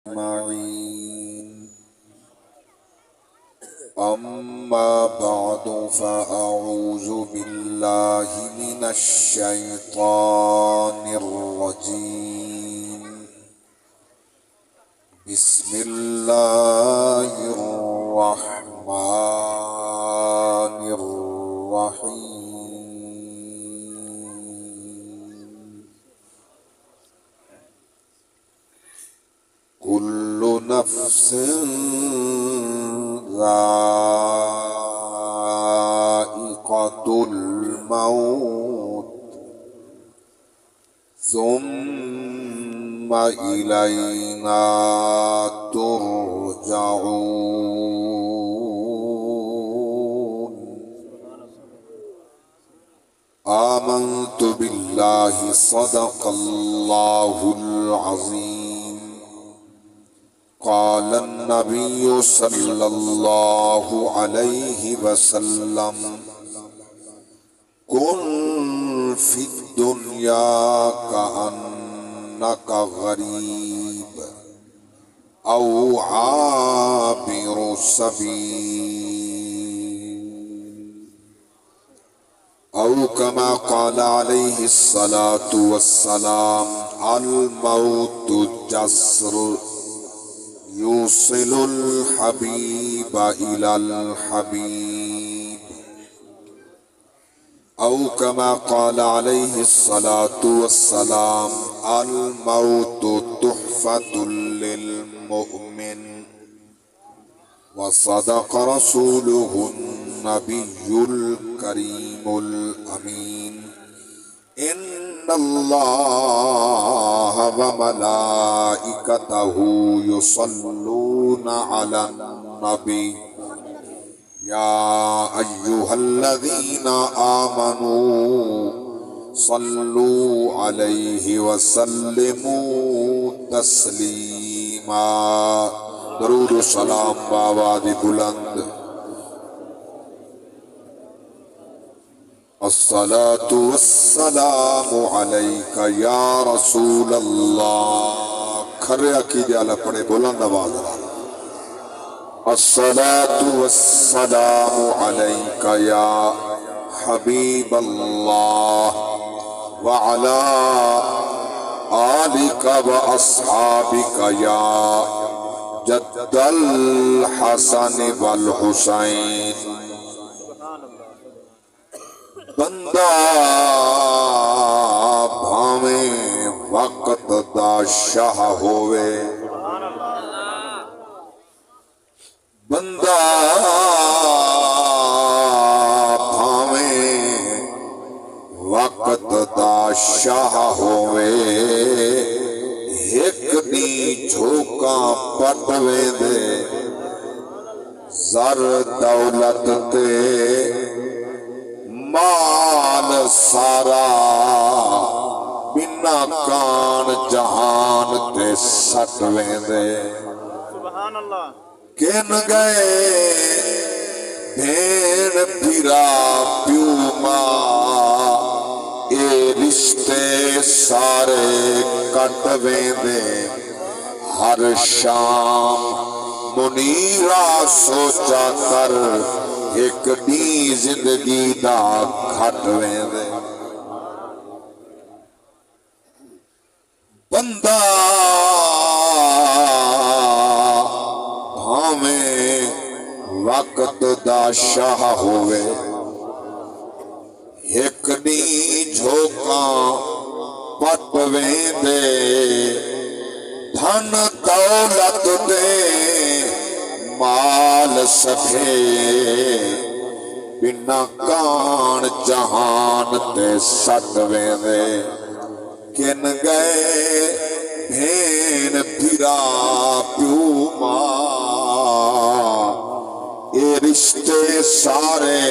أجمعين. أما بعد فأعوذ بالله من الشيطان الرجيم. بسم الله الرحمن الرحيم. كل نفس ذائقة الموت ثم إلينا ترجعون. آمنت بالله صدق الله العظيم. قال النبي صلى الله عليه وسلم كن في الدنيا كأنك غريب أو عابر سبيل أو كما قال عليه الصلاة والسلام الموت جسر يوصل الحبيب إلى الحبيب أو كما قال عليه الصلاة والسلام الموت تحفة للمؤمن. وصدق رسوله النبي الكريم الأمين. إن الله وملائكته يصلون على النبي يا أيها الذين آمنوا صلوا عليه وسلموا تسليما. درود و سلام بآواز بلند. الصلاة والسلام عليك يا رسول الله. کھرے عقیدے والا پڑھے بلند آواز. الصلاة والسلام عليك يا حبيب الله وعلى آلك وأصحابك يا جد الحسن والحسين. بندہ بھاویں وقت دا شاہ ہووے، بندہ بھاویں وقت دا شاہ ہووے، ایک دی جھوکاں پٹوے دے زر دولت تے مال سارا بنا کان جہان تے سٹ ویندے. سبحان اللہ. کن گئے بھین بھیرا پیو ماں، اے رشتے سارے کٹ ویندے. ہر شام منیرہ سوچا کر ایک دی زندگی دا گھٹ ویندے. بندہ بھاویں وقت دا شاہ ہووے، ایک دی جھوکاں پٹ ویندے. دھن دولت دے مال سبھے بنا کان جہان تے سٹ ویندے. کن گئے بھین بھیرا پیو ماں، اے رشتے سارے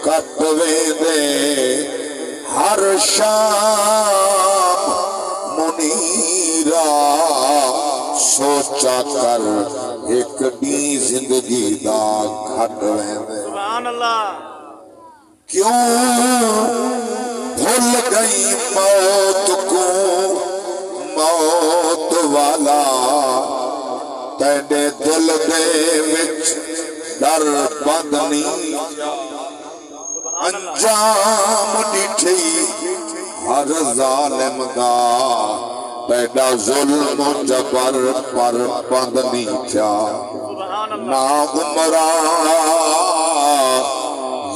کٹ ویندے. ہر شام منیرہ سوچا کر ایک دی زندگی دا گھٹ ویندے. سبحان اللہ. کیوں بھول گئی موت کو موت والا تیرے دل دے وچ ڈر بند نہیں انجام ڈٹھی ہر ظالم دا پیدا ظلم و جبر پر بند نہیں تھیا نا عمران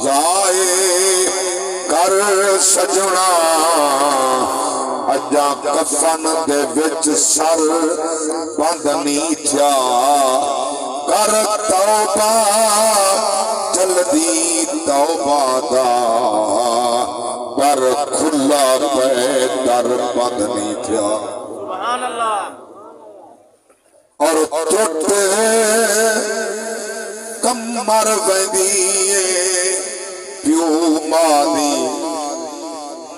ضائع کر سجنا اجا کفن دے وچ سر بند نہیں تھیا کر توبہ جلدی توبہ دا در کھلا پہ در بند نہیں تھیا سبحان اللہ اور ٹوٹ کمر ویندی پیو مالی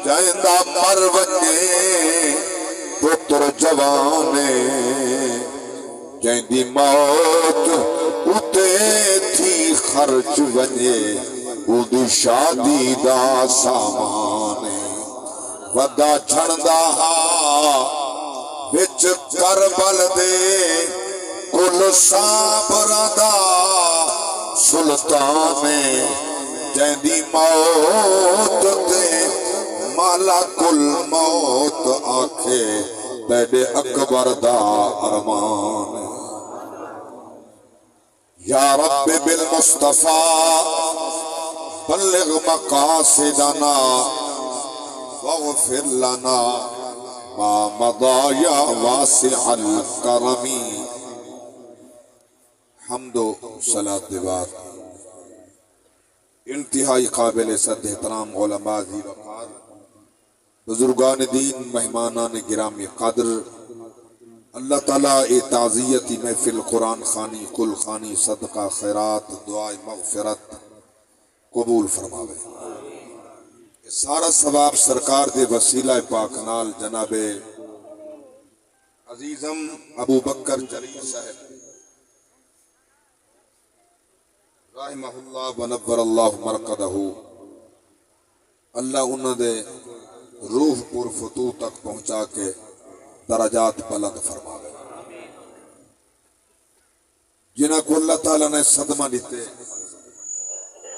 جائندہ مر وجے پتر جوانے جائندی موت اتے تھی خرچ وجے اودی شادی دا سامانے ودا چھڑدا ہا وچ کربل دے کل صابراں دا سلطان جیندی موت تے ملک الموت آکھے تیرے اکبر دا ارمان یا رب بالمصطفیٰ بلغ مقاصدنا واغفر لنا ما مضى یا واسع الکرم حمد و صلاة بعد انتہائی قابل صد احترام علماء ذی وقار بزرگان دین مہمانان گرامی قدر اللہ تعالیٰ تعزیتی محفل قرآن خانی کل خانی صدقہ خیرات دعائے مغفرت قبول فرماوے سارا ثواب سرکار دے وسیلہ پاک نال جناب عزیزم ابو بکر جلیل صاحب رحمہ اللہ ونور اللہ مرقدہ اللہ انہوں دے روح پر فتو تک پہنچا کے درجات بلند فرماوے جنہاں کو اللہ تعالیٰ نے صدمہ دیتے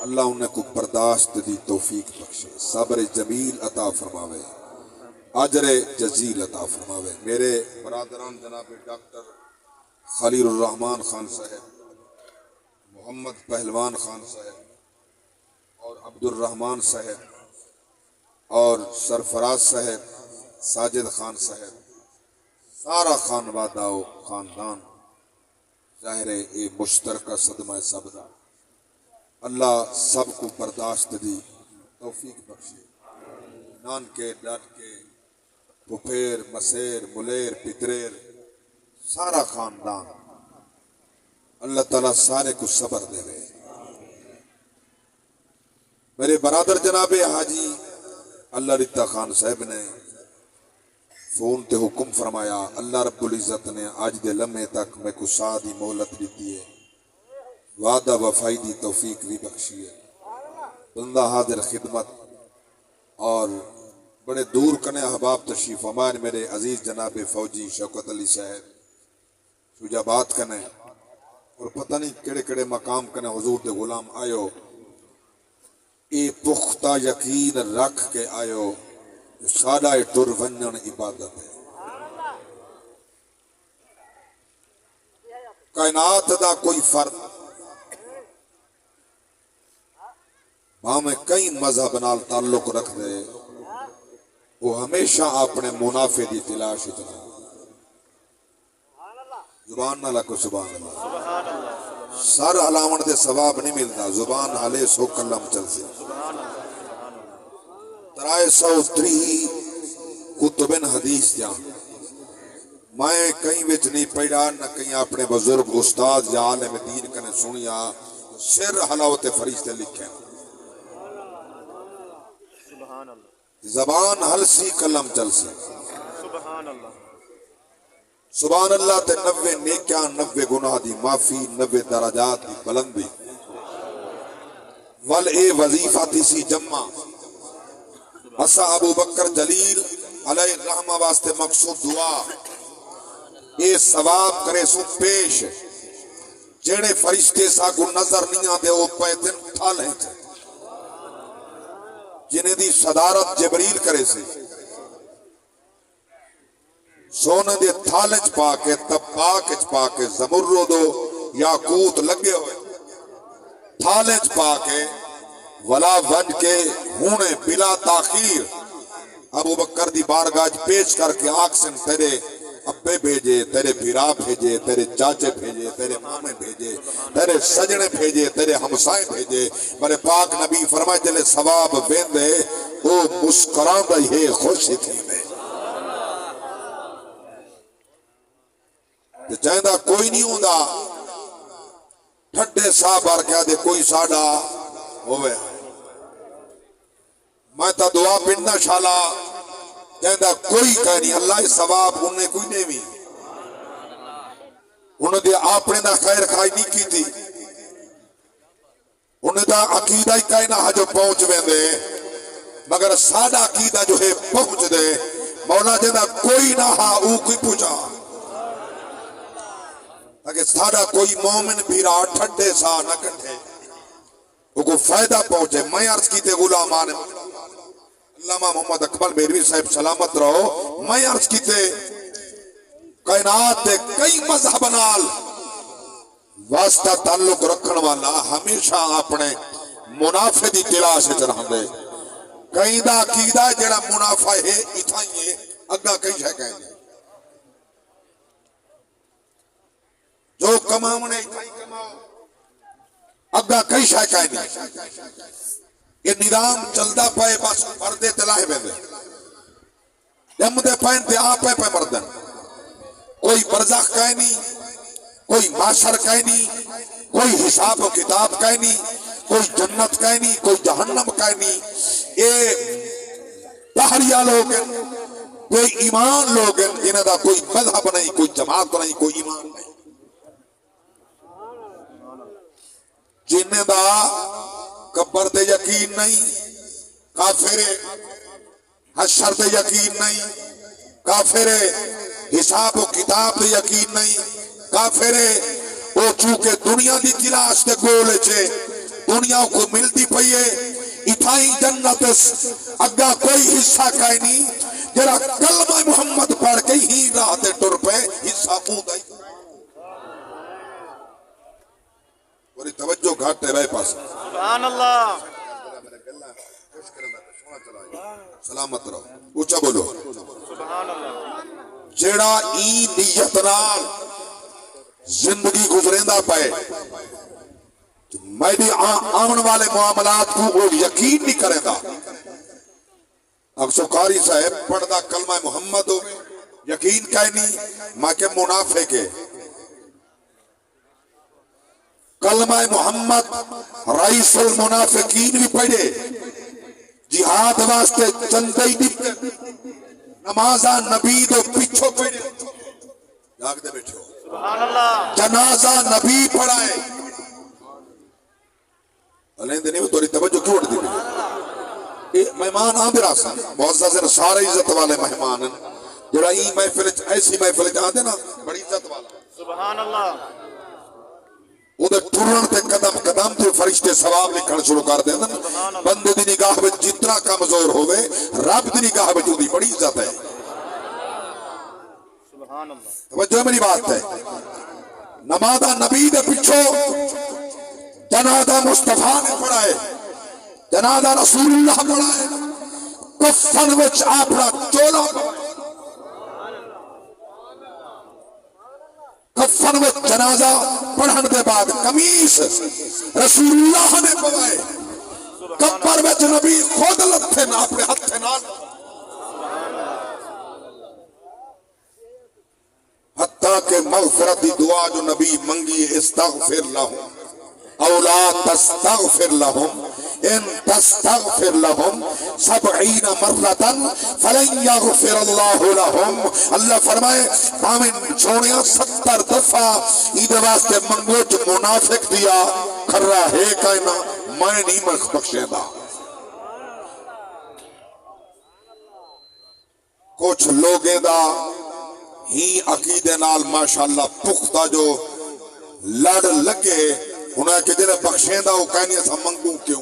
اللہ انہیں کو برداشت دی توفیق بخشے صبر جمیل عطا فرماوے اجر جزیل عطا فرماوے میرے برادران جناب ڈاکٹر خلیل الرحمن خان صاحب محمد پہلوان خان صاحب اور عبد الرحمن صاحب اور سرفراز صاحب ساجد خان صاحب سارا خانوادہ و خاندان ظاہر اے مشترکہ صدمہ سب دا اللہ سب کو برداشت دی توفیق بخشے نان کے ڈاٹ کے پھپھیر مسیر ملیر پتریر سارا خاندان اللہ تعالیٰ سارے کو صبر دے رہے میرے برادر جناب حاجی اللہ رتا خان صاحب نے فون تے حکم فرمایا اللہ رب العزت نے آج دے لمحے تک میں کو سادی مہلت دیتی ہے وعدہ وفائی دی توفیق بھی بخشی ہے بندہ حاضر خدمت اور بڑے دور کنے احباب تشریف ہمارے میرے عزیز جناب فوجی شوکت علی صاحب شجابات کنے اور پتہ نہیں کڑے کڑے مقام کنے حضور دے غلام آئیو اے پختہ یقین رکھ کے آئیو جو سادہ ٹر ونجن عبادت ہے کائنات دا کوئی فرد ہمیں کئی مذہب نال تعلق رکھ دے وہ ہمیشہ اپنے منافع دی تلاش اتنا زبان نہ لکو سبحان اللہ سر علامت دے ثواب نہیں ملتا زبان حلے سو کلم چل سے 330 کتبن حدیث جان میں کہیں وچ نہیں پڑھا نہ کہیں اپنے بزرگ استاد یا عالم دین کنے سنیا سر حلاوت فرشتے لکھے زبان حل سی کلم چل سی سبحان اللہ تے 90 نیکیاں 90 گناہ دی معافی 90 درجات دی بلندی ول اے وظیفہ تھی سی جمع اسا ابو بکر جلیل علیہ الرحمہ واسطے مقصود دعا اے ثواب کرے سو پیش جڑے فرشتے سا کو نظر نہیں آتے وہ پے دن تھالیں چے جنہیں دی صدارت جبریل کرے سے سونے دے تھالچ پاکے تپاکچ پاکے زمرودو یاقوت لگے ہوئے تھالچ پاکے ولا ون کے ہونے بلا تاخیر ابو بکر دی بارگاہ پیش کر کے آکسن تیرے ابے بھیجے تیرے بھیرا بھیجے تیرے چاچے بھیجے تیرے مامے بھیجے تیرے سجنے بھیجے تیرے ہمسائے بھیجے میرے پاک نبی فرمائے جلے ثواب بیندے او مسکران دائی ہے خوشی تھی میں چاہندہ کوئی نہیں ہوندہ ٹھڈے سا بار کیا دے کوئی ساڑا ہوئے میں تا دعا پڑھنا شالا چاہندہ کوئی کہہ نہیں اللہ ثواب انہیں کوئی نہیں بھی انہیں دے آپنے دا خیر کھائی نہیں کی تھی انہیں دا عقیدہ ہی کہنا ہے جو پہنچ دے مگر ساڑا عقیدہ جو ہے پہنچ دے مولا جاندہ کوئی نہ ہا او کوئی پوچھا اگر ساڑا کوئی مومن بھیرا ٹھڈے سا نہ کٹھے وہ کو فائدہ پہنچے میں عرض کیتے غلامان علامہ محمد اکبر بیروی صاحب سلامت رہو میں عرض کیتے کائنات دے کئی مذہب نال واسطہ تعلق رکھن والا ہمیشہ اپنے منافع دی تلاش چرہاں دے کہیں دا عقیدہ جڑا منافع ہے اتھائیں اگا کئی شے کہیں جو کماؤنے اتھائیں کماؤ اگا کئی شے کہیں یہ نظام چلدا پائے بس مردے تلاہے بیندے جم دے پائن تے آپے پہ مردن کوئی برزخ کہیں نہیں کوئی معاشر کہیں نہیں کوئی حساب و کتاب کہیں نہیں کوئی جنت کہیں نہیں کوئی جہنم کہیں نہیں یہ بحریہ لوگ ہیں کوئی ایمان لوگ ہیں جنہیں دا کوئی مذہب نہیں کوئی جماعت نہیں کوئی ایمان نہیں جنہیں دا قبر دے یقین نہیں کافر حشر دے یقین نہیں کافر حساب و کتاب دے یقین نہیں کافر وہ چونکہ دنیا دی تلاش دے گولے چھے دنیا کو ملتی پئیے اتھائی جنت اگا کوئی حصہ کہیں نہیں جرا کلمہ محمد پڑھ کے ہی راہ دے ٹر پہ حصہ پوندائی اور توجہ گھاٹے بے پاس سبحان اللہ سلامت رہو اونچا بولو سبحان اللہ جیڑا ای نیت نال زندگی گزریندہ پائے میں بھی آمن والے معاملات کو وہ یقین نہیں کرے دا اکسو قاری صاحب پڑھدا کلمہ محمد ہو یقین کہیں نہیں ماں کے منافع کے کلمہ محمد رئیس المنافقین بھی پڑھے جہاد واسطے چندائی بھی نمازہ نبی دو پیچھو پڑھے جاگ دے بیٹھو سبحان اللہ جنازہ نبی پڑھائے اللہ دینے میں توری توجہ کیوں اٹھ دی مہمان آمد راسا معزز سارے عزت والے مہمان جڑا ای محفل ایسی محفل آدھے نا بڑی عزت والا سبحان اللہ ادھر ٹرن تے قدم قدم تے فرشتے ثواب لکھن شروع کر دیں بندے دی نگاہ میں جتنا کمزور ہوئے رب دی نگاہ میں جو دی بڑی عزت ہے سبحان اللہ توجہ میری بات ہے نمازہ نبی دے پچھو جنازہ مصطفیٰ نے پڑھائے جنازہ رسول اللہ پڑھائے کفن وچ آپڑا چولا کفن وچ جنازہ پڑھن دے بعد قمیص رسول اللہ نے پڑھائے کفن وچ نبی خود لتھے نہ اپنے ہتھے نال حتیٰ کہ مغفرت دی دعا جو نبی منگی استغفر لہم او لا تستغفر لہم ان تستغفر لہم 70 مرتا فلن یغفر اللہ لہم اللہ فرمائے آمین چھوڑیا 70 دفعہ ایدے واسطے منگو جو منافق دیا کھرا ہے کائنا میں نہیں بخشے دا کچھ لوگے دا ہی عقیدے نال ماشاءاللہ پختہ جو لڑ لگے انہیں کہ جنہیں بخشیں دا وہ کہنی ایسا منگوں کیوں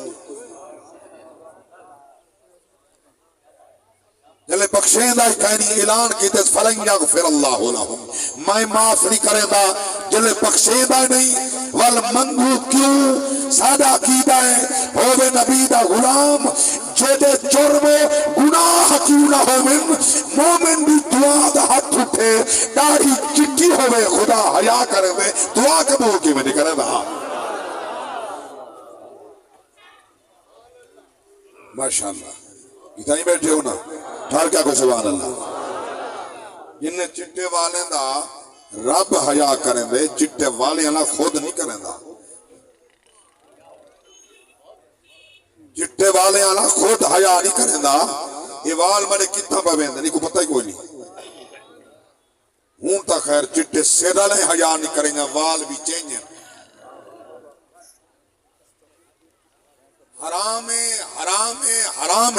جلے بخشیں دا کہنی اعلان کی تے فلن یغفر اللہ لہم میں معاف نہیں کریں دا جلے بخشیں دا نہیں والمنگو کیوں سادہ عقیدہ ہے ہووے نبی دا غلام جیدے جرم گناہ کیوں نہ ہووے مومن بھی دعا دا ہاتھ اٹھے داڑھی چٹی ہووے خدا حیا کرے وے دعا قبول کی میں نہیں کرے دا ماشاءاللہ اتنا ہی بیٹھے ہو نا ٹھار کیا کو سبحان اللہ جنہیں چٹے والے دا رب حیا کریں دے چٹے والے اللہ خود نہیں کریں دا چٹے والے اللہ خود حیا نہیں کریں دا یہ وال مڑے کتنا پہ نہیں کو پتہ ہی کوئی نہیں ہوں تا خیر چٹے سیدہ لیں حیا نہیں کریں گا وال بھی چینجیں حرام حرام حرام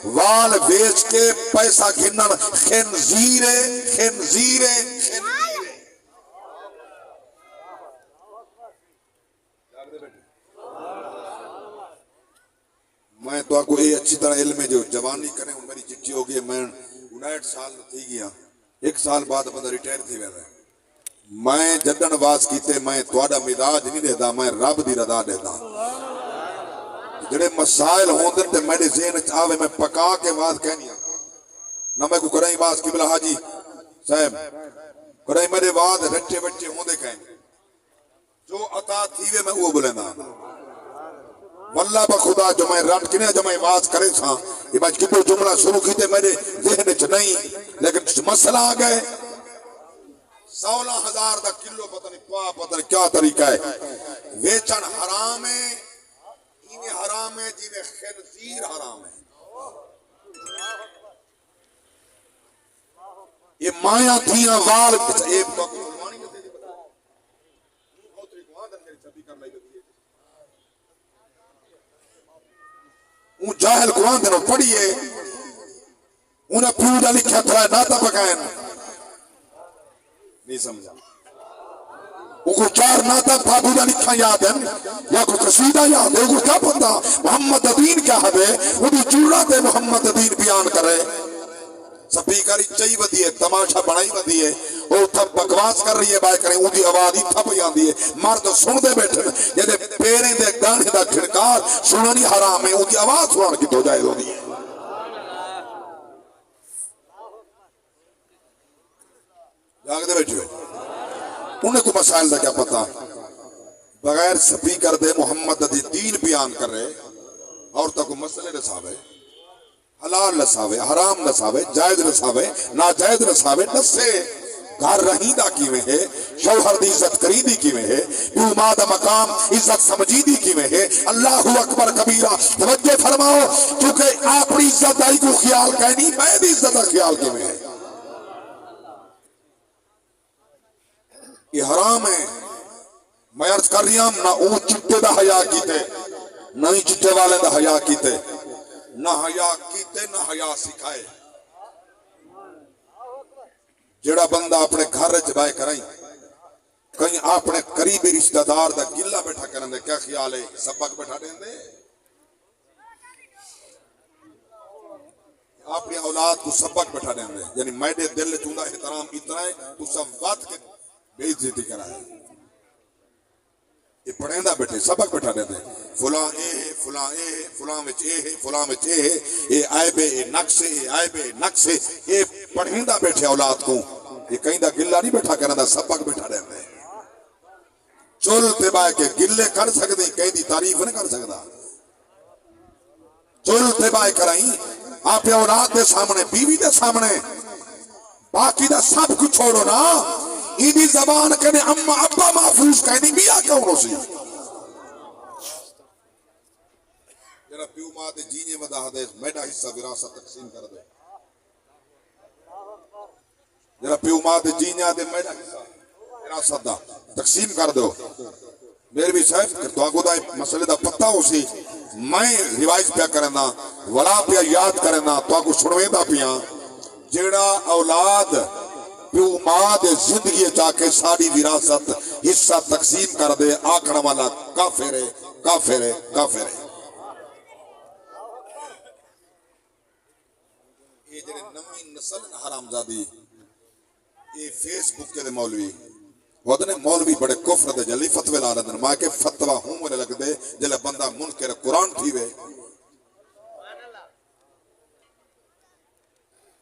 وال بیچ کے پیسہ گھنن خنزیر خنزیر خنزیر میں تو آپ کو یہ اچھی طرح علم ہے جو جوانی کریں میری چٹھی ہوگی میں 59 سال تھی گیا 1 سال بعد بندہ ریٹائر تھی ویسے میں جدن باز کیتے میں توڑا مزاج نہیں دیتا میں رب دی رضا دیتا جڑے مسائل ہوندن تے میرے ذہن وچ آوے میں پکا کے بات کہنی نہ میں کو کریں باز قبلہ حاجی صاحب کریں میرے بعد رٹے بچے ہوندے کہیں جو عطا تھی وے میں وہ بولنا واللہ بخدا جو میں رٹ کے جو میں باز کرے سا یہ میں کتنے جملہ شروع کیتے میرے ذہن وچ نہیں لیکن مسئلہ آ گئے 16,000 دا کلو پتہ نہیں کیا طریقہ ہے ویچن حرام ہے حرام ہے جنہیں خنزیر حرام ہے یہ مایا تھیاں وال ایک اون جاہل قرآن دنوں پڑھئے انہیں پیوڑا لکھا تھا ناتا پکائیں نہیں سمجھا وہ کو 4 ناتا پابودہ لکھا یاد ہے یا کو قصیدہ یاد ہے وہ کیا پتا محمد دین کیا ہے وہ بھی جوڑا دے محمد دین بیان کرے سبھی کاری چاہی ودی ہے تماشا بڑھائی ودی ہے وہ تھا بکواس کر رہی ہے بائے کریں وہ دی آواز ہی تھا بیان دی ہے مرد سن دے بیٹھے یہ دے پیریں دے گانے دا کھڑکار سنانی حرام ہے وہ دی آواز سنان کی تو جائے دو دی ہے جاگ دے بیٹھے انہیں کو مسائل دا کیا پتا بغیر سپیکر دے محمد دین بیان کر رہے اور تک مسئلے رساوے حلال رساوے حرام رساوے جائز رساوے ناجائز رساوے نسے گھر رہیدہ کی میں ہے شوہر دی عزت کریدی کی میں ہے بیوماد مقام عزت سمجیدی کی میں ہے اللہ اکبر کبیرہ توجہ فرماؤ کیونکہ اپنی عزت آئی کو خیال کہنی میں بھی عزت خیال کی میں ہے یہ حرام ہے میں عرض کر رہی ہوں نہ اون چٹے دا حیا کیتے نہ ہی چٹے والے دا حیا کیتے نہ حیا کیتے نہ حیا سکھائے جڑا بندہ اپنے گھر جبائے کرائیں کہیں اپنے قریبی رشتہ دار دا گلہ بیٹھا کرنے دے کیا خیال ہے سبق بیٹھا دیں دے اپنی اولاد کو سبق بیٹھا دیں دے یعنی میڈے دل چوندہ احترام اتنا ہے تو سب وقت کے بے عزتی کرا ہے یہ پڑھیں دا بیٹھے سبق بیٹھا دیتے فلاں اے ہے فلاں اے ہے فلاں وچ اے ہے فلاں وچ اے ہے اے عیبے اے نقص اے عیبے نقص اے پڑھیں دا بیٹھے اولاد کو یہ کہیں دا گلہ نہیں بیٹھا کرنا دا سبق بیٹھا دیتے چول تبائے کے گلے کر سکتے کہیں دی تعریف نہیں کر سکتا چول تبائے کرائیں آپ اولاد دے سامنے بیوی دے سامنے باقی دا سب کچھ چھوڑو نا ایدی زبان کہنے اما ابا محفوظ کہنی بیا کونو سی جنہا پیو ماں دے جینے مدہ حدیث میڈا حصہ وراثت تقسیم کر دے جنہا پیو ماں دے جینے دے میڈا حصہ وراثت دا تقسیم کر دو میرے بھی صاحب تو آگو دا مسئلے دا پتہ ہو سی میں روایت پیا کرنا ولا پیا یاد کرنا تو آگو سنویں دا پیا جیڑا اولاد پیو ماں دے زندگی جا کے ساری وراثت حصہ تقسیم کر دے آکھنا والا کافر ہے کافر ہے کافر ہے یہ جڑے نویں نسل حرام زادی یہ فیس بک کے مولوی ودنے مولوی بڑے کفر دے جلی فتوی لا رہے ماں کے فتوی ہوں میں لگ دے جلے بندہ منکر قرآن تھی وے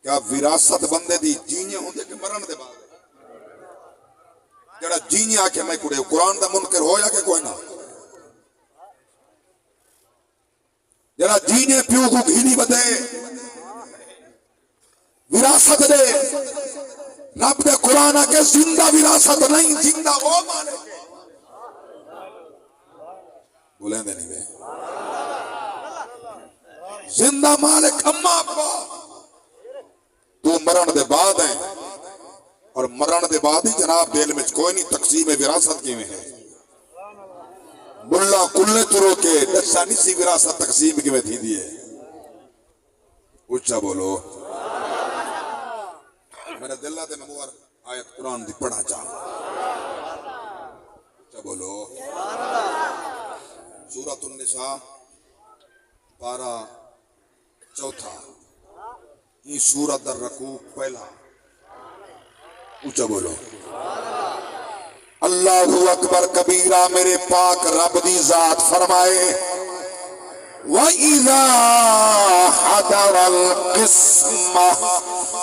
کیا وراثت بندے دی جینیاں ہوں دے کہ مرن دے بعد جڑا جینی آکے میں کڑے قرآن دا منکر ہو یا کہ کوئی نہ جڑا جینے پیو کو گھینی بدے وراثت دے رب دے قرآن آکے زندہ وراثت نہیں زندہ وہ مانے بولیں دے نہیں بے زندہ مالک اما ابا تو مرن دے بعد ہیں اور مرن دے بعد ہی جناب دل میں کوئی نہیں تقسیم وراثت کی میں ہے ملا کلے ترو کے دسانی سی وراثت تقسیم کی میں تھی دیئے اچھا بولو میرے دلہ دے نمور آیت قرآن دی پڑھا چاہا اچھا بولو سورۃ النساء پارہ چوتھا یہ سورت در رکوع پہلا اونچا بولو اللہ اکبر کبیرہ میرے پاک رب دی ذات فرمائے وَإِذَا حَضَرَ الْقِسْمَةُ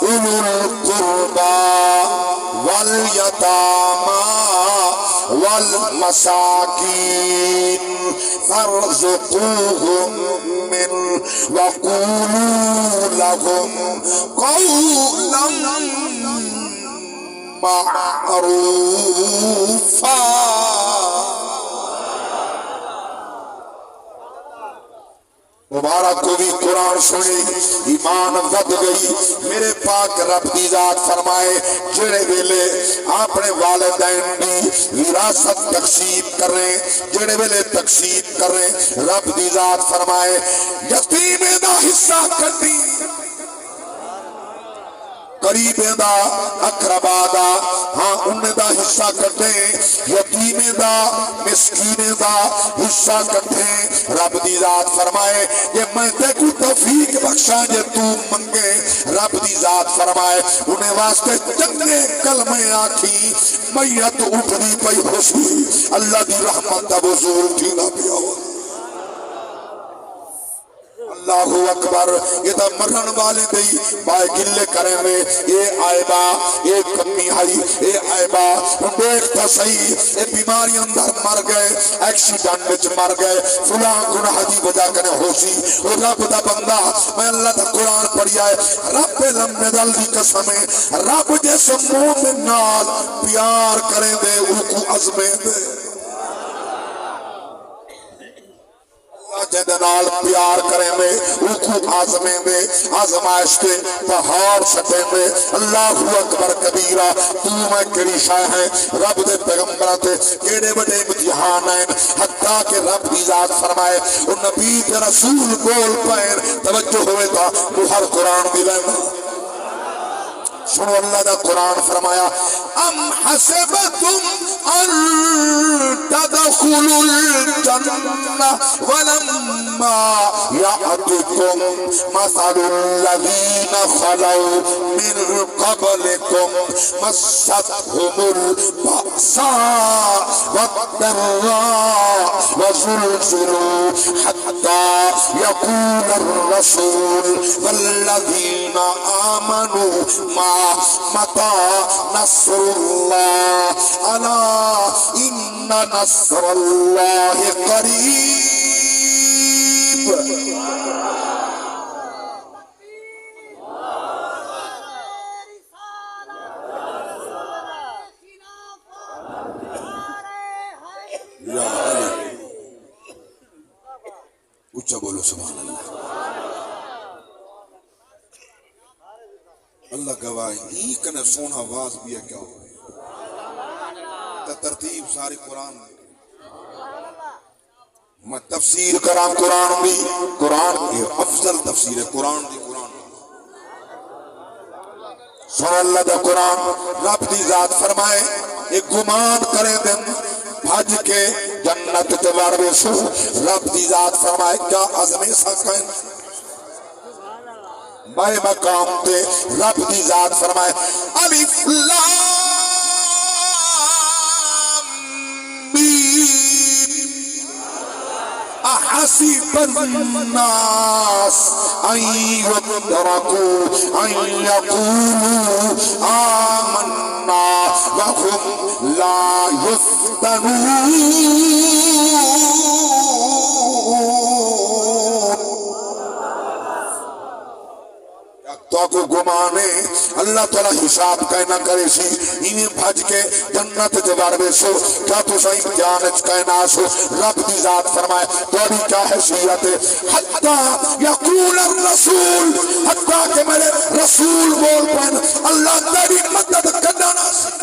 أُولُو الْقُرْبَى وَالْيَتَامَى وَالْمَسَاكِينِ فَارْزُقُوهُم مِّنْهُ وَقُولُوا لَهُمْ قَوْلًا معروفا مبارک کو بھی قرآن سنی ایمان ود گئی میرے پاک رب دی ذات فرمائے جڑے ویلے اپنے والدین دی وراثت تقسیم کریں جڑے ویلے تقسیم کریں رب دی ذات فرمائے یتیم دا حصہ کٹی قریبیں دا اقربا دا ہاں انہیں دا حصہ کٹیں یتیمیں دا مسکینیں دا حصہ کٹیں رب دی ذات فرمائے یہ میں تے کو توفیق بخشا جے تو منگے رب دی ذات فرمائے انہیں واسطے چنگے کلمے آکھی میت اٹھنی پئی خوشی اللہ دی رحمت دا بزرگ تھینا پیا ہو اللہ اکبر یہ دا مرن والے دی بائے گلے کریں میں اے آئبا اے کمی آئی اے آئبا دیکھتا صحیح اے بیماری اندر مر گئے ایکسیڈنٹ وچ مر گئے فلاں گناہ دی وجہ کرنے ہوشی وہ رب دا بندہ میں اللہ دا قرآن پڑھی آئے رب لمبے دل دی قسمیں رب جیسے مومن نال پیار کریں دے ان کو عزمیں دے جدنال پیار کریں میں اوکو آزمیں میں آزمائش کے پہاڑ سٹیں میں اللہ اکبر کبیرہ تو میں کری شاہ ہیں رب دے پیغمبراتے کیڑے بڑے امتحان ہیں حتیٰ کہ رب دی ذات فرمائے اور نبی کے رسول بول پائیں توجہ ہوئے تھا وہ ہر قرآن بھی لینا سنو اللہ دا قرآن فرمایا ام حسبتم ان تدخلوا الجنہ ولما یعتکم مثل الذین خلوا من قبلکم مستهم البأساء والضراء وزلزلوا حتى يقول الرسول والذین آمنوا متى نصر الله ألا إن نصر الله قريب يا علي اچھا بولو سبحان اللہ اللہ گواہی ایک نے سونا آواز بھی ہے کیا ہوئے ترتیب ساری قرآن میں تفسیر کرام قرآن بھی قرآن کی افضل تفسیر ہے قرآن دی قرآن سن اللہ دا قرآن رب دی ذات فرمائے ایک گمان کرے دن بھج کے جنت تے وڑوے سو رب دی ذات فرمائے کیا عزم سکیں بائے مقام تے رب دی ذات فرمائے الف لام میم احسب الناس ان يتركوا ان يقولوا آمنا وهم لا يفتنون تو کو گمانے اللہ تعالی حساب کہنا کرے سی انہیں بھج کے جنت جوار بے سو کیا تو سا امتحان کہنا سو رب دی ذات فرمائے توڑی کیا حیثیت ہے حتی یقول الرسول حتی کہ میرے رسول بول پہن اللہ تیری مدد کرنا سی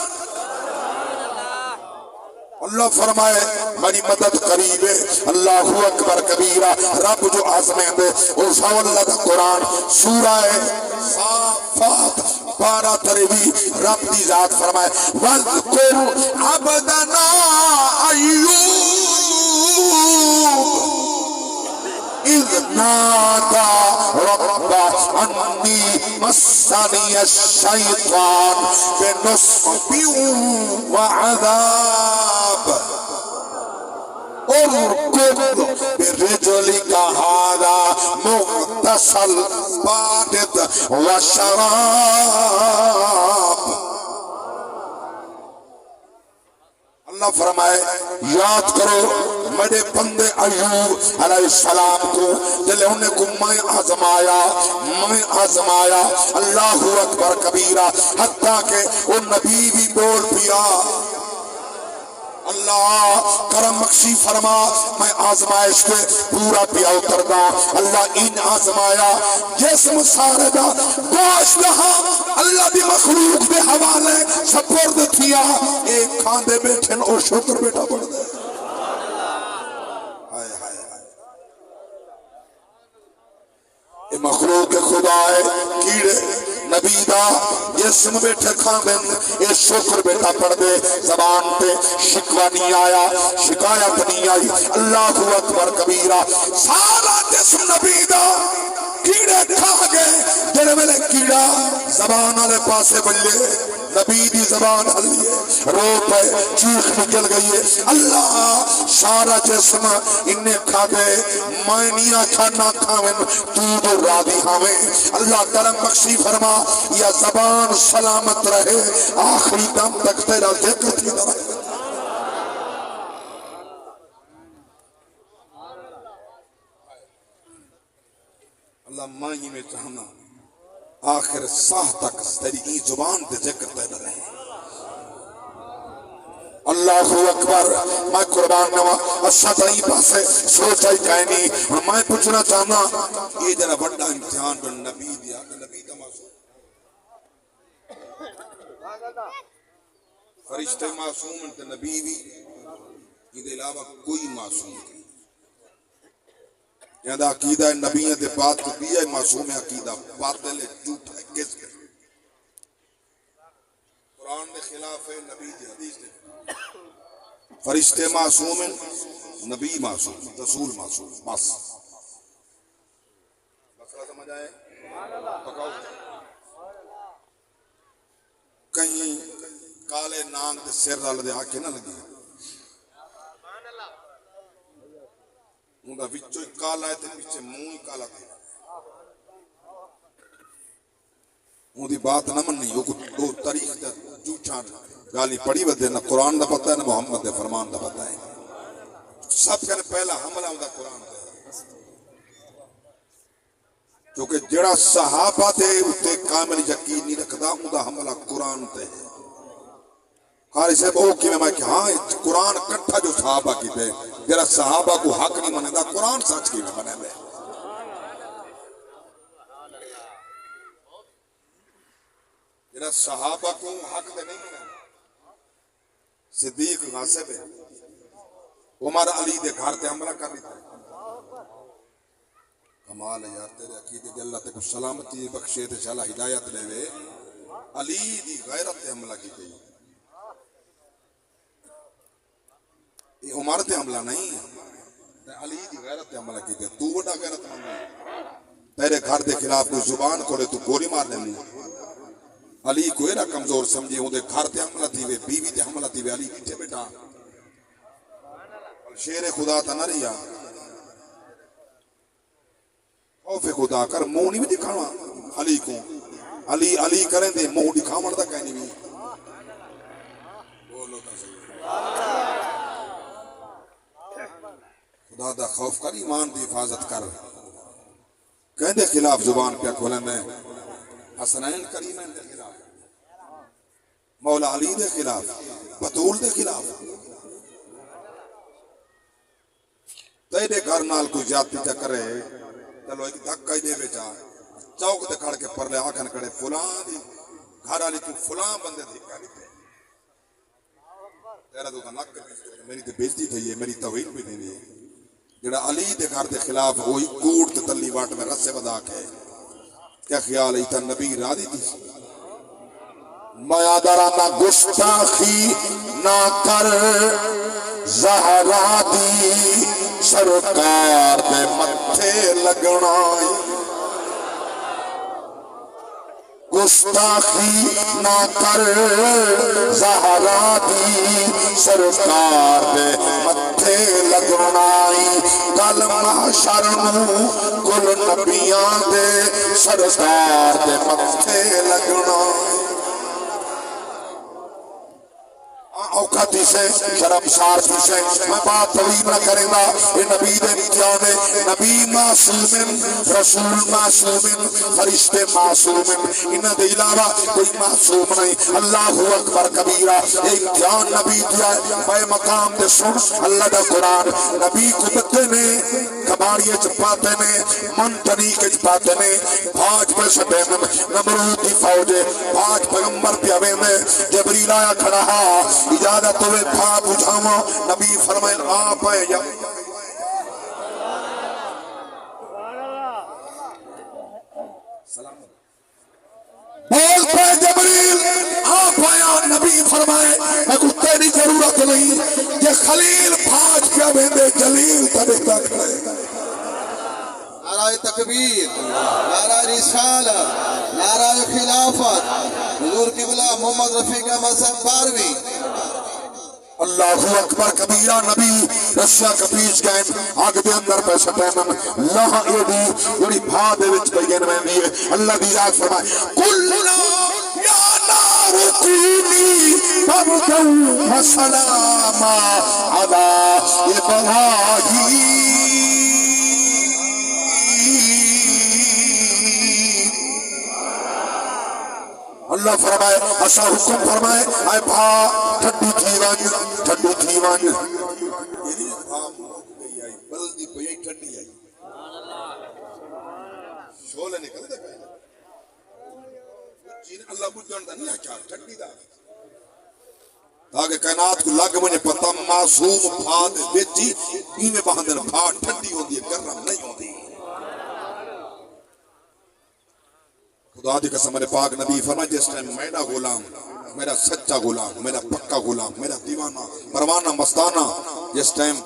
اللہ فرمائے میری مدد قریب ہے اللہ اکبر کبیرہ رب جو عظمیں دے اور سو اللہ دا قرآن سورہ صافات 12 تروی رب دی ذات فرمائے وَذْكُرْ عَبْدَنَا أَيُّوبَ إِذْ نَادَى رَبَّهُ أَنِّي مَسَّنِيَ الشَّيْطَانُ بِنُصْبٍ وَعَذَابٍ ارکض برجلک هذا مغتسل بارد وشراب اللہ فرمائے یاد کرو میرے بندے ایوب علیہ السلام کو جلے انہیں کو میں آزمایا اللہ اکبر کبیرہ حتیٰ کہ وہ نبی بھی بول پیا اللہ کرم بخشی فرما میں آزمائش کے پورا پیا اتردا اللہ ان آزمایا جسم سارے دا گوشت رہا اللہ دی مخلوق دے حوالے سپرد تھیا ایک کھاندے بیٹھن اور شکر بیٹا پڑھ دے اے مخلوق خدا ہے کیڑے نبی دا جسم بیٹھے کھاندن اے شکر بیٹا پڑھ دے زبان پہ شکوہ نہیں آیا شکایت نہیں آئی اللہ اکبر کبیرہ سارا جسم نبی دا کیڑے کھا گئے جنہیں میں نے کیڑا زبان آلے پاسے بلے نبی دی زبان ہلیے رو پہ چیخ نکل گئی ہے اللہ سارا جسم انہیں کھا گئے میں نہیں آکھا نہ کھاویں تو جو راضی ہمیں اللہ کرم بخشی فرما یا زبان سلامت رہے آخری دم تک تیرا ذکر تھی رہے اللہ مائی میں چاہنا آخر ساہ تک تیری ای زبان دے ذکر تیرا رہے اللہ اکبر میں قربان نوا اچھا تائی پاسے سوچائی کہنی اور میں پوچھنا چاہنا یہ جنہ بڑا امتحان بن نبی دیا کہ نبی دا معصوم فرشتے معصوم انت نبی بھی یہ علاوہ کوئی معصوم نہیں یہاں دا عقیدہ نبیوں دے بات کو دیا ہے معصوم عقیدہ باطل ہے جھوٹ ہے کذب ہے قرآن دے خلاف ہے نبی دی حدیث دے فرشتے معصوم ہیں نبی معصوم رسول معصوم بس مسئلہ سمجھ آئے پکاؤ کہیں کالے نانگ دے سر رال دے آکے نہ لگی موندا وچو ہی کالا ہے تے پیچھے منہ ہی کالا تھا موندی بات نہ مننی وہ دو تاریخ دا جھوٹا گالی پڑھی ودے نہ قرآن دا پتہ ہے نہ محمد دے فرمان دا پتہ ہے سب کہنے پہلا حملہ ہوں دا قرآن دا کیونکہ جڑا صحابہ دے اتے کامل یقین نہیں رکھدا ہوں دا حملہ قرآن تے ہے قاری صاحب او کی میں کہ ہاں قرآن کٹھا جو صحابہ کی دے جڑا صحابہ کو حق نہیں منے دا قرآن سچ کی میں بنے لے جڑا صحابہ کو حق دے نہیں منے صدیق غاصب ہے عمر علی دے گھر تے حملہ کر لیتا ہے کمال ہے یار تیرے عقیدے دے اللہ تے کو سلامتی بخشے تے شالا ہدایت لے وے علی دی غیرت تے حملہ کی گئی. یہ عمر تے حملہ نہیں ہے، علی دی غیرت تے حملہ کی گئی. تو بڑا غیرت مند ہے، تیرے گھر دے خلاف کوئی زبان کھولے تو گولی مار لینی. علی کو ایرا کمزور سمجھے، اون دے گھر تے حملہ تھی وے، بیوی تے حملہ تھی وے، علی پیچھے بیٹھا. شیر خدا تا نہ رہیا، خوف خدا کر، منہ نہیں بھی دکھانا علی کو. علی علی کریں دے، منہ دکھاون دا کہیں نہیں بھی. بولو تا صحیح. خدا دا خوف کر، ایمان دی حفاظت کر. کہیں دے خلاف زبان پہ کھولے میں، حسنین کریمین دے خلاف، مولا علی دے خلاف، بطول دے خلاف. تیرے گھر نال کوئی زیادتی چا کرے، چلو ایک دھکا ہی دے بیچا، چوک تے کھڑ کے پرلے آکھن کھڑے فلاں دی گھر والی تو فلاں بندے دھکا دیتے. تیرا تو نک میری تے بےزتی تھی ہے، میری توہین بھی نہیں ہے. جڑا علی دے گھر دے خلاف وہی کوڑ تے تلی واٹ میں رسے بدا کے، کیا خیال ہے تا نبی راضی تھی؟ مایا درانا گستاخی نہ کر زہرا دی سرکار دے متھے لگنا. گستاخی نہ کر زہرا دی سرکار دے متھے لگنا. کل محشر نو کل نبیاں دے سرکار دے متھے لگنا. اوقاتی سے شرمسار تھی سے میں بات طویل نہ کریں گا. یہ نبی دے امتحان ہے، نبی معصومن، رسول معصومن، فرشتے معصومن، انہاں دے علاوہ کوئی معصوم نہیں. اللہ اکبر کبیرہ. یہ امتحان نبی دیا ہے. بے مقام دے سن اللہ دا قرآن. نبی کو بتے نے کباڑیے چپاتے نے، منتنی کے چپاتے نے، بھاج پہ سٹے میں نمرود دی فوجے، بھاج پیغمبر پیاوے میں جبریل آیا کھڑا ہا، اجازت ہوئے پھا بجھاما. نبی فرمائن آپ ہے یا بول پہ جبریل آپ ہے یا نبی فرمائے میں کو تیری ضرورت نہیں. یہ خلیل بھاج پہ بیندے جلیل تبہتا کھڑے. نعرہ تکبیر، نعرہ رسالت، نعرہ خلافت، حضور قبلہ محمد رفیق احمد صاحب 12ویں. اللہ اکبر کبیرہ. نبی رسیہ کپیش گئے آگ دے اندر پہ سٹینن لہا ایڈی جڑی بھا دے وچ بین میں دیئے. اللہ دی ذات فرمائے کلنا یا نار کونی بردن و سلاما علی ابراہیم. اللہ فرمائے اسا حکم فرمائے اے بھا ٹھڈی تھی ون، ٹھڈی تھی ون. یعنی بھا موک گئی آئی، بلدی پئی ٹھنڈی آئی، شولے نکل دے پہلے. جین اللہ بجھان دا نہیں آچار ٹھنڈی دا، تاکہ کائنات کو لگ مجھے پتہ معصوم بھا دے بیچی ایمیں بہندر بھا ٹھنڈی ہوندی ہے، گرم نہیں ہوندی. خدا دی قسم میرے پاک نبی فرمائے جس ٹائم میرا غلام، میرا سچا غلام، میرا پکا غلام، میرا دیوانہ پروانہ مستانہ جس ٹائم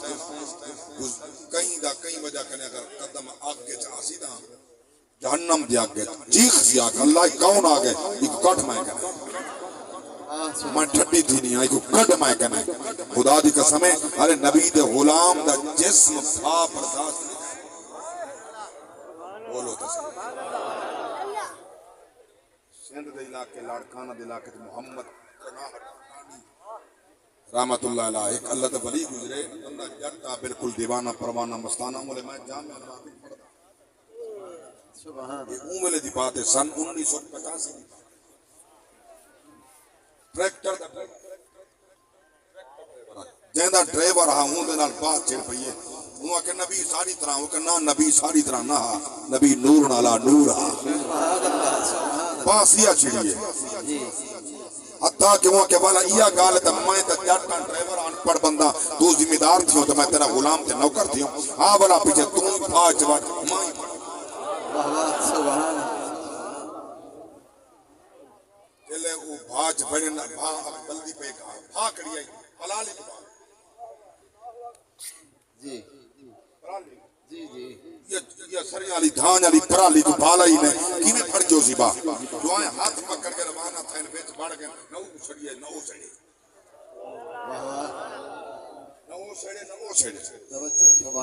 کہیں دا کہیں وجہ کرنے اگر قدم آگے چاہسی دا جہنم دی آگے چیخ دی آگے اللہ کون آگے ایک کٹ میں کہنے میں ٹھٹی تھی نہیں آئی کو کٹ میں کہنے. خدا دی قسم ہے ارے نبی دے غلام دا جسم پھا برداشت بولو تصویر سندھ دے علاقے لاڑکانہ دے علاقے محمد رحمت اللہ علیہ ایک اللہ تے ولی گزرے بندہ جٹا بالکل دیوانہ پروانہ مستانہ مولے میں جامعہ البانی پڑھتا. یہ اوملے دی بات ہے سن 1985 دی ٹریکٹر دا جہاں ڈرائیور رہا ہوں دے نال بات چڑھ پئی ہے. وہ کہ نبی ساری طرح وہ کہ نہ نبی ساری طرح نہ نبی نور نالا نور ہا باسیا چھڑی ہے. حتیٰ کہ وہ کہ والا یہ گال ہے میں تے جٹا ڈرائیور ان پڑھ بندہ تو ذمہ دار تھیوں تو میں تیرا غلام تے نوکر تھیوں آ والا پیچھے تو ہی پاچ وٹ مائی پڑھ چ بڑے نہ بھا بلدی پہ کہا بھا کڑی آئی پلالی کو بھا جی جی جی یہ سری علی دھان علی پرالی کو بھالا ہی نے کینے پھڑ جو سی با جو آئے ہاتھ پکڑ کے روانہ تھا ان بیچ بڑھ گئے نہ وہ چھڑیے نہ وہ چھڑیے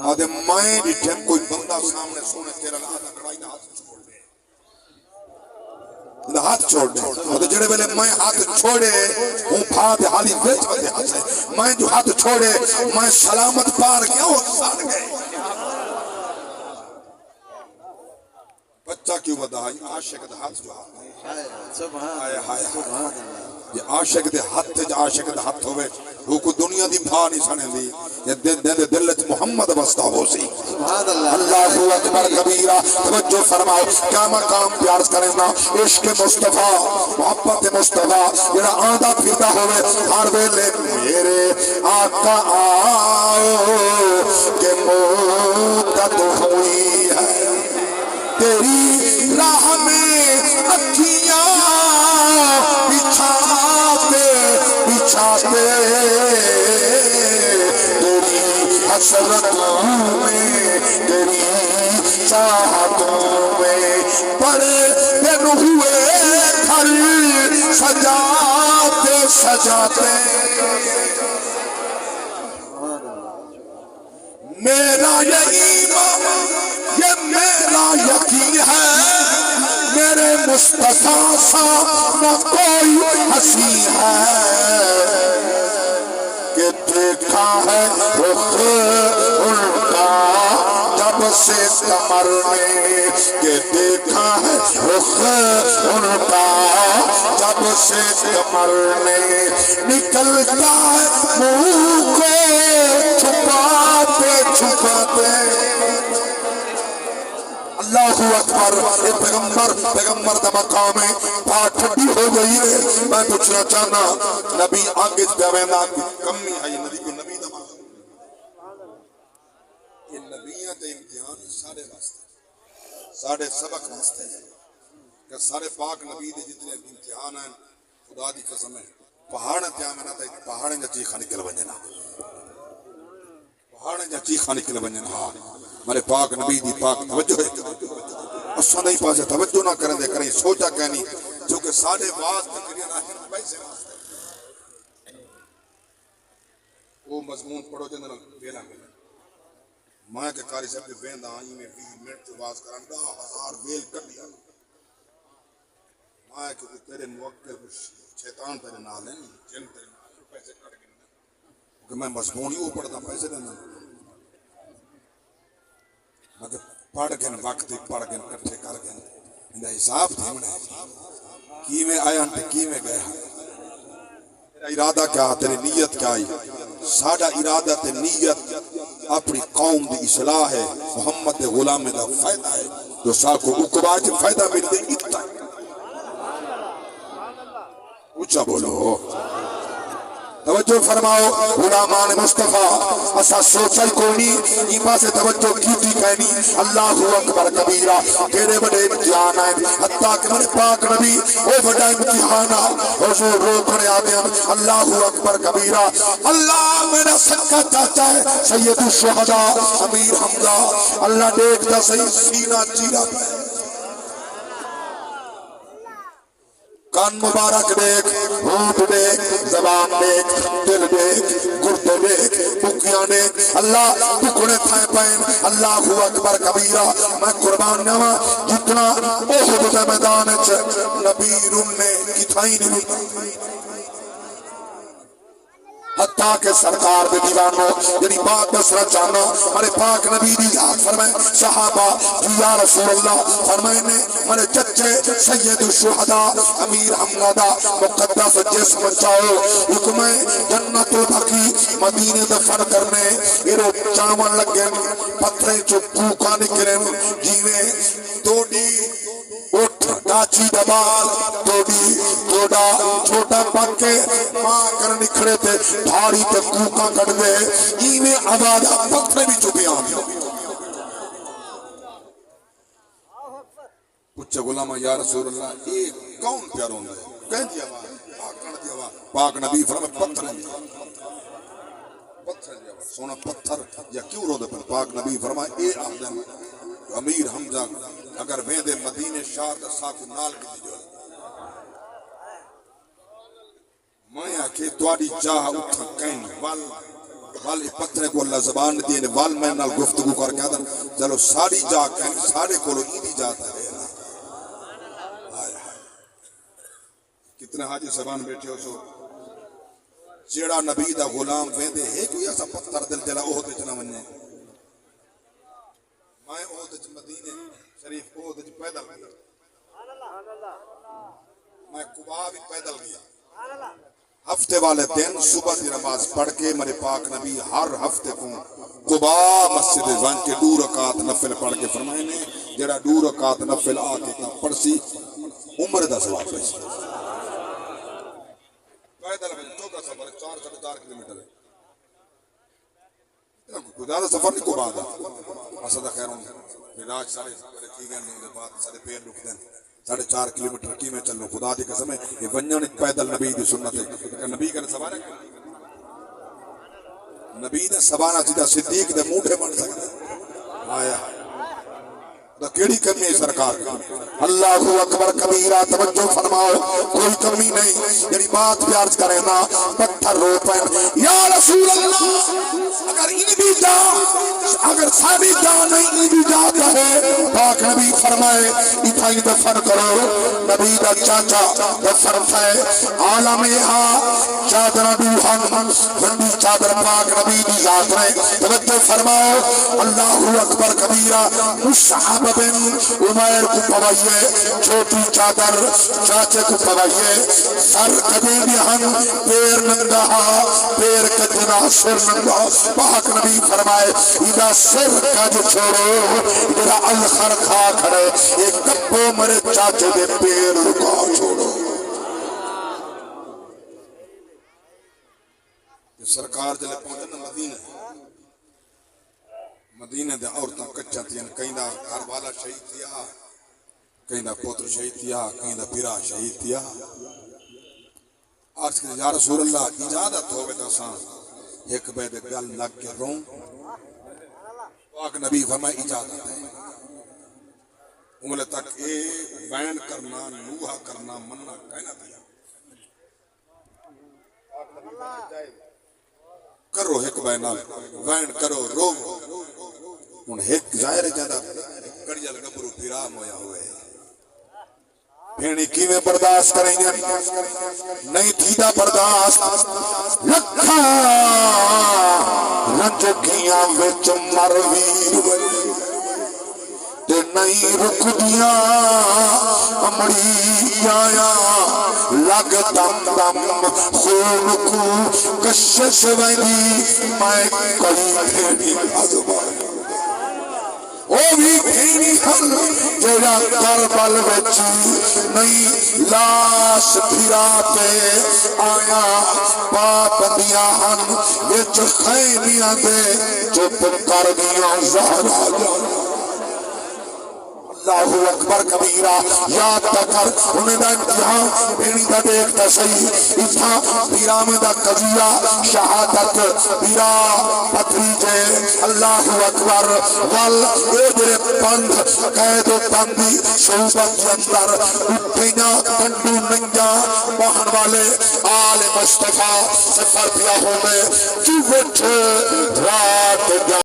آدھے مائیں ڈٹھیں کوئی بندہ سامنے سونے تیرا لہذا کڑائی نہ ہاتھ چھوڑ دے ہاتھ چھوڑ دے آدھے جڑے ویلے میں ہاتھ چھوڑے ہوں بھا دے حالی ویچ بدے ہاتھ سے میں جو ہاتھ چھوڑے میں سلامت پار گیا ہوں ساڑ گئے بچہ کیوں بدا ہے عاشق دے ہاتھ جو ہاتھ سبحان اللہ یہ عاشق دے ہاتھ تے عاشق دے ہاتھ ہوئے وہ کو دنیا دی بھا نہیں سنے دی یہ دل محمد وسطہ ہو سی سبحان اللہ اللہ اکبر کبیرہ توجہ فرماؤ کیا مقام پیار کریں نا عشق مصطفیٰ محبت مصطفیٰ یہ آدھا پھردا ہوئے ہر ویلے میرے آقا آؤ کہ مدت ہوئی ہے تیری راہ میں اکھیاں بچھاتے بچھاتے تیری حسرتوں میں تیری چاہتوں میں بڑے دن ہوئے گھر سجاتے سجاتے میرا یہ ایمان یہ میرا یقین ہے میرے مصطفیٰ سا نہ کوئی ہنسی ہے کہ دیکھا ہے رخ ان کا جب سے کمر نے کہ دیکھا ہے رخ ان کا جب سے کمر نے نکلتا ہے منہ کو چھپاتے چھپاتے اللہ اکبر پیغمبر دا مقام ہے بات ٹھنڈی ہو گئی ہے میں پوچھنا چاہنا نبی آگے جاوینا کمی ہے یہ نبی دا مقام یہ نبیاں تے امتحان سارے واسطے سارے سبق واسطے کہ سارے پاک نبی دے جتنے امتحان ہیں خدا دی قسم ہے پہاڑ تے آمنا تے پہاڑیں جا چیخا نکل ونجنا پہاڑیں جا چیخا نکل ونجنا ہمارے پاک نبی دی پاک توجہ ہے اساں نہیں پاسے توجہ نہ کریں دے کریں سوچا کہنی جو کہ سارے واز تقریر آخر پیسے واسطے وہ مضمون پڑھو جنرل ویلا ملا میں کہ قاری صاحب کے ویندہ آئی میں 20 منٹ جو باز کرن 10,000 ویل کر دیا میں کہ تیرے موکل شیطان تیرے نال ہیں جن تیرے نال پیسے کٹ گئے کہ میں مضمون ہی وہ پڑھتا پیسے دینا مگر پڑھ گئے وقت پڑھ گئے کٹھے کر گئے اندہ حساب تھی انہیں کی میں آیا انتے کی میں گیا تیرا ارادہ کیا تیری نیت کیا آئی ساڑھا ارادہ تے نیت اپنی قوم دی اصلاح ہے محمد غلام دا فائدہ ہے جو سال کو اقباج فائدہ مل دے اتنا اچھا بولو توجہ فرماؤ غلامان مصطفیٰ اسا سوچا ہی کوئی نہیں ایمان سے توجہ کیتی کہنی اللہ اکبر کبیرہ تیرے بڑے امتحان ہیں حتیٰ کہ میرے پاک نبی وہ بڑا امتحان حضور روکنے آدھے ہیں اللہ اکبر کبیرہ اللہ میرا سکا چاچا ہے سید الشہداء امیر حمزہ اللہ دیکھتا صحیح سینہ چیرہ پہ کان مبارک دیکھ ہونٹ دیکھ زبان دیکھ دل دیکھ گردے دیکھ بکیاں دیکھ اللہ ٹکڑے تھائے پائن اللہ اکبر کبیرہ میں قربان نوا جتنا احد دے میدان نبی رننے کتھائی نہیں حتیٰ کہ سرکار دے دیوانوں یعنی بات بسرہ چاہنا ہمارے پاک نبی دی یاد فرمائے صحابہ جو یا رسول اللہ فرمائے نے ہمارے چچے سید الشہداء امیر حمزہ مقدس جسم چاہو حکمیں جنت البقیع مدینے دفن کرنے ایرو چاون لگیں پتھریں چو کوکا نکلیں جیویں توڑی اٹھ ڈاچی دبال توڑی توڑا چھوٹا پکے ماں کر نکھڑے تھے بھاری تے کوکا کٹ دے ایویں آبادہ پتھرے بھی چپی آمیں پچھے غلامہ یا رسول اللہ ایک کون پیاروں دے کہیں دیا ماں پاک نبی فرمائے پتھر سونا پتھر یا کیوں رو دے پر پاک نبی فرمائے اے آدم امیر حمزہ اگر ویندے مدینے شاہ دا ساکو نال کی جو میں آکے تواری جاہ اٹھا کہیں وال پتھرے کو اللہ زبان دینے وال میں نال گفتگو کر کے آدم چلو ساری جاہ کہیں سارے کو لو ایدی جاتا ہے کتنے حاجی زبان بیٹھے ہو سو جیڑا نبی دا غلام ویندے ہے کوئی ایسا پتھر دل جلا اوہد چنا مننے میں اوہد مدینے شریف اوہد پیدل گیا میں قبا بھی پیدل گیا ہفتے والے دن صبح دی نماز پڑھ کے میرے پاک نبی ہر ہفتے کو قبا مسجد زن کے 2 رکعت نفل پڑھ کے فرمائے نے جیڑا 2 رکعت نفل آکے پڑھ سی عمر دا ثواب پیسی پیدل میں چوکا سفر 4.5 کلومیٹر ہے زیادہ سفر نہیں کو بعد اسدہ خیر ہوں راج سارے کی گئے نہیں بعد سارے پیر رک دیں 4.5 کلومیٹر کی میں چلوں خدا دی قسم ہے یہ ونجن پیدل نبی دی سنت ہے نبی کا سوارا نبی نے سوارا سیدھا صدیق دے موٹھے بن سکتا آیا تو کیڑی کمی ہے سرکار اللہ اکبر کبیرہ توجہ فرماؤ کوئی کمی نہیں یعنی بات پیار کریں نا پتھر رو پہن یا رسول اللہ اگر ان بھی جا اگر ساری جا نہیں ان بھی جاتا ہے پاک نبی فرمائے اتھائی دفن کرو نبی دا چاچا دفن ہے عالم یہاں چادر دوہن ہندی چادر پاک نبی دی یاد رہے توجہ فرماؤ اللہ اکبر کبیرہ مصحب بن عمیر کو پوائیے چھوٹی چادر چاچے کو پوائیے سر کدے بھی پیر ننگا پیر کجنا سر ننگا پاک نبی فرمائے اذا سر کج چھوڑو ادھا الخر کھا کھڑے ایک کپو مرے چاچے دے پیر رکا چھوڑو سرکار جلے پہنچنا مدینہ مدینہ دے عورتاں کچھا تھیں کہیں دا کربلا شہید تھیا کہیں دا پوتر شہید تھیا کہیں دا پیرا شہید تھیا عرض کہ یا رسول اللہ اجازت ہوئے تا سان ایک بید گل لگ کے رون پاک نبی فرمائے اجازت ہے انگلے تک اے بین کرنا نوحہ کرنا مننا کہنا دیا کرو ایک بینال وین کرو رو ان ایک ظاہر جاندہ کڑیل گبرو پیرام ہویا ہوئے پھینی کی میں برداشت کریں گے نہیں تھیدہ برداشت لکھا رنج کیاں وچ مرویر تے نہیں رک دیا امڑی آیا لگ دم دم خون کو کشش ویدی میں کئی پھینی آزبان او بھی بھینی ہن جیڑا کربل وچی نہیں لاش پھراتے آیا پابندیاں ہن وچ خیمیاں دے چپ کر دیا زہرا جانا اللہ اکبر کبیرہ یاد تکر انہیں دا امتحان بینی دا دیکھتا صحیح اتھا پیرام دا قضیہ شہادت پیرا پتریجے اللہ اکبر وال ایدر پند قید و پندی صحبت کے اندر اٹھینا کنڈو ننجا بہن والے آل مصطفیٰ سفر پیا ہوئے